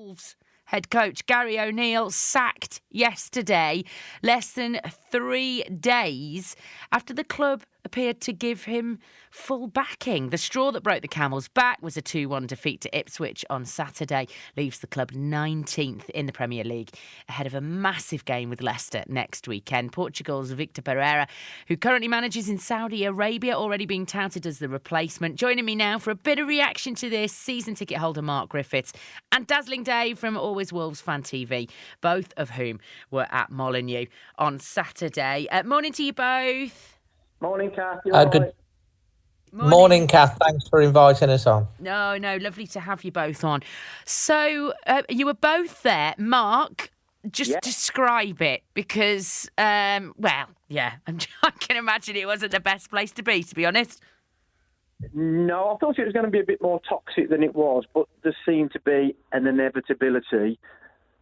Wolves head coach Gary O'Neill sacked yesterday, less than 3 days after the club appeared to give him full backing. The straw that broke the camel's back was a 2-1 defeat to Ipswich on Saturday, leaves the club 19th in the Premier League, ahead of a massive game with Leicester next weekend. Portugal's Victor Pereira, who currently manages in Saudi Arabia, already being touted as the replacement. Joining me now for a bit of reaction to this, season ticket holder Mark Griffiths and Dazzling Dave from Always Wolves Fan TV, both of whom were at Molineux on Saturday. Morning to you both. Morning, Kath. You all right? Morning, Kath. Thanks for inviting us on. No, lovely to have you both on. So, you were both there. Mark, just describe it because, I can imagine it wasn't the best place to be honest. No, I thought it was going to be a bit more toxic than it was, but there seemed to be an inevitability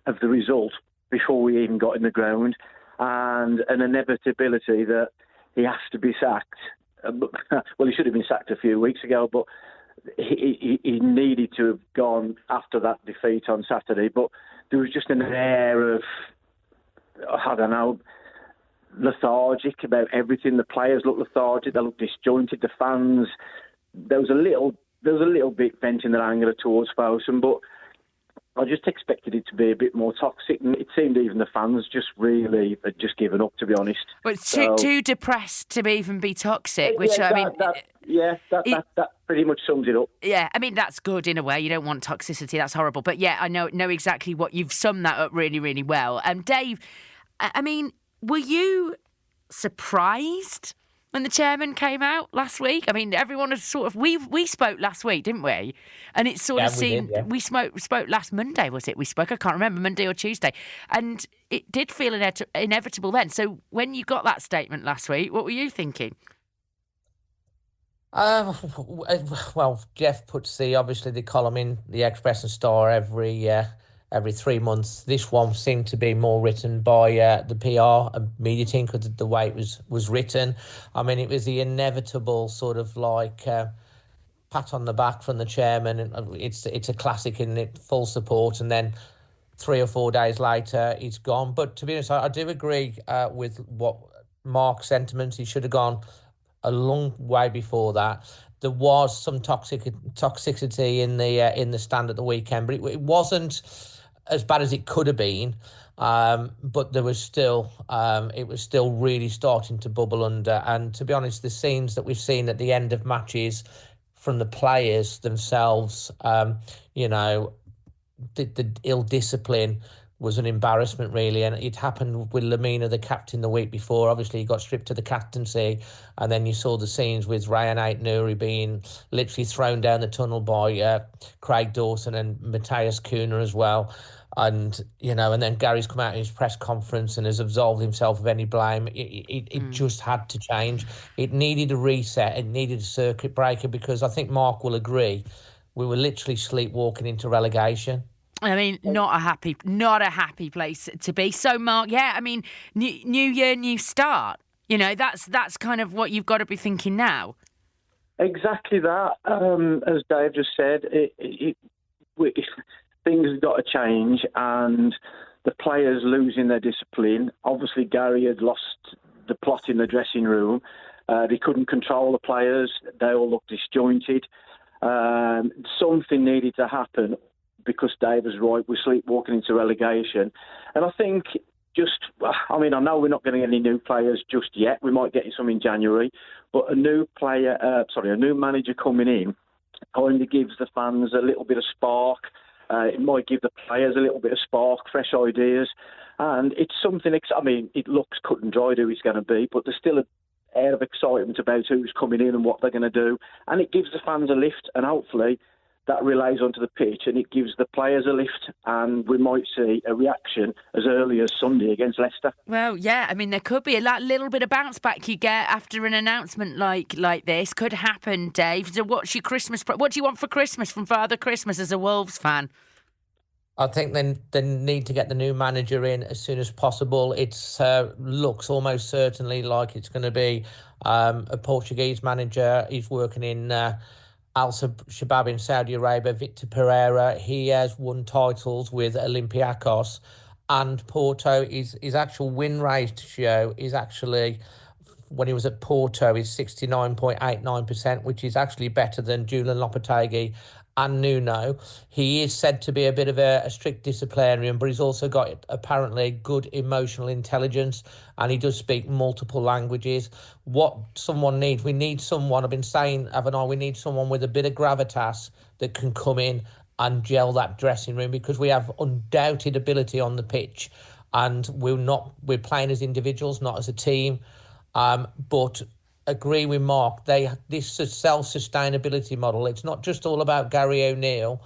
of the result before we even got in the ground, and an inevitability that he has to be sacked. Well, he should have been sacked a few weeks ago, but he needed to have gone after that defeat on Saturday. But there was just an air of, I don't know, lethargic about everything. The players looked lethargic, they looked disjointed, the fans. There was a little bit venting their anger towards Fosun, but I just expected it to be a bit more toxic, and it seemed even the fans just really had just given up, to be honest. Well, it's too depressed to even be toxic, which that pretty much sums it up. Yeah, I mean, that's good in a way. You don't want toxicity, that's horrible. But yeah, I know exactly what you've summed that up really, really well. Dave, I mean, were you surprised when the chairman came out last week? I mean, everyone was sort of... We spoke last week, didn't we? And it sort of seemed... We spoke last Monday, was it? We spoke, I can't remember, Monday or Tuesday. And it did feel inevitable then. So when you got that statement last week, what were you thinking? Well, Jeff puts obviously the column in the Express and Star every 3 months. This one seemed to be more written by the PR and media team because of the way it was written. I mean, it was the inevitable sort of like pat on the back from the chairman. It's a classic, in it, full support, and then 3 or 4 days later, it's gone. But to be honest, I do agree with what Mark's sentiments. He should have gone a long way before that. There was some toxicity in the stand at the weekend, but it wasn't as bad as it could have been. But there was still, it was still really starting to bubble under. And to be honest, the scenes that we've seen at the end of matches from the players themselves, the ill discipline was an embarrassment, really. And it happened with Lamina, the captain, the week before. Obviously, he got stripped of the captaincy. And then you saw the scenes with Rayan Ait-Nouri being literally thrown down the tunnel by Craig Dawson and Matthias Cunha as well. And, and then Gary's come out in his press conference and has absolved himself of any blame. It just had to change. It needed a reset. It needed a circuit breaker, because I think Mark will agree, we were literally sleepwalking into relegation. I mean, not a happy place to be. So, Mark, I mean, new year, new start. That's kind of what you've got to be thinking now. Exactly that. As Dave just said, things have got to change, and the players losing their discipline. Obviously, Gary had lost the plot in the dressing room. They couldn't control the players. They all looked disjointed. Something needed to happen, because Dave was right, we're sleepwalking into relegation. And I think I know we're not getting any new players just yet. We might get some in January. But a new manager coming in kind of gives the fans a little bit of spark. It might give the players a little bit of spark, fresh ideas. And it's something, it looks cut and dried who it's going to be, but there's still an air of excitement about who's coming in and what they're going to do. And it gives the fans a lift, and hopefully that relays onto the pitch, and it gives the players a lift, and we might see a reaction as early as Sunday against Leicester. Well, yeah, I mean, there could be a little bit of bounce back you get after an announcement like this. Could happen, Dave. So what's your Christmas? What do you want for Christmas from Father Christmas as a Wolves fan? I think they need to get the new manager in as soon as possible. It looks almost certainly like it's going to be a Portuguese manager. He's working in Al Shabab in Saudi Arabia, Victor Pereira. He has won titles with Olympiacos, and Porto. His actual win ratio is actually, when he was at Porto, is 69.89%, which is actually better than Julian Lopetegui and Nuno. He is said to be a bit of a strict disciplinarian, but he's also got apparently good emotional intelligence, and he does speak multiple languages. What someone needs, we need someone, I've been saying, haven't I, we need someone with a bit of gravitas that can come in and gel that dressing room, because we have undoubted ability on the pitch, and we're playing as individuals, not as a team. But agree with Mark, this self-sustainability model, it's not just all about Gary O'Neill.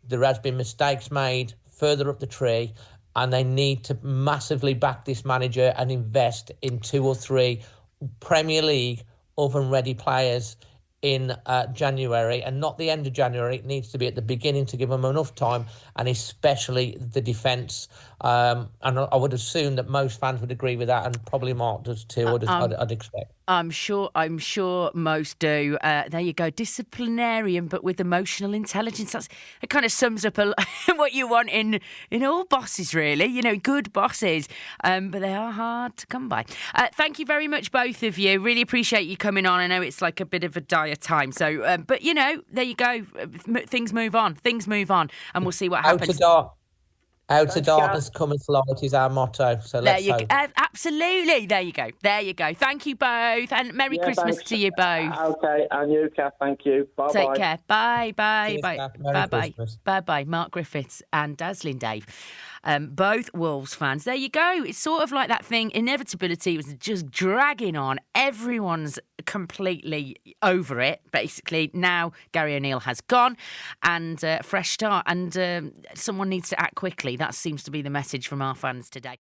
There has been mistakes made further up the tree, and they need to massively back this manager and invest in 2 or 3 Premier League oven-ready players in January, and not the end of January. It needs to be at the beginning to give them enough time, and especially the defence. And I would assume that most fans would agree with that, and probably Mark does too. I'd expect. I'm sure most do. There you go, disciplinarian, but with emotional intelligence. It kind of sums up what you want in all bosses, really. You know, good bosses, but they are hard to come by. Thank you very much, both of you. Really appreciate you coming on. I know it's like a bit of a dire time, so but you know, there you go. Things move on, and we'll see what happens. Out of darkness cometh light is our motto. So let's hope. Absolutely. There you go. Thank you both, and Merry Christmas to you both. Okay, and you, Kath. Thank you. Bye. Take care. Bye. Cheers, Kath. Merry Christmas. Bye. Mark Griffiths and Dazzling Dave. Both Wolves fans. There you go. It's sort of like that thing. Inevitability was just dragging on. Everyone's completely over it, basically. Now Gary O'Neill has gone, and fresh start. And someone needs to act quickly. That seems to be the message from our fans today.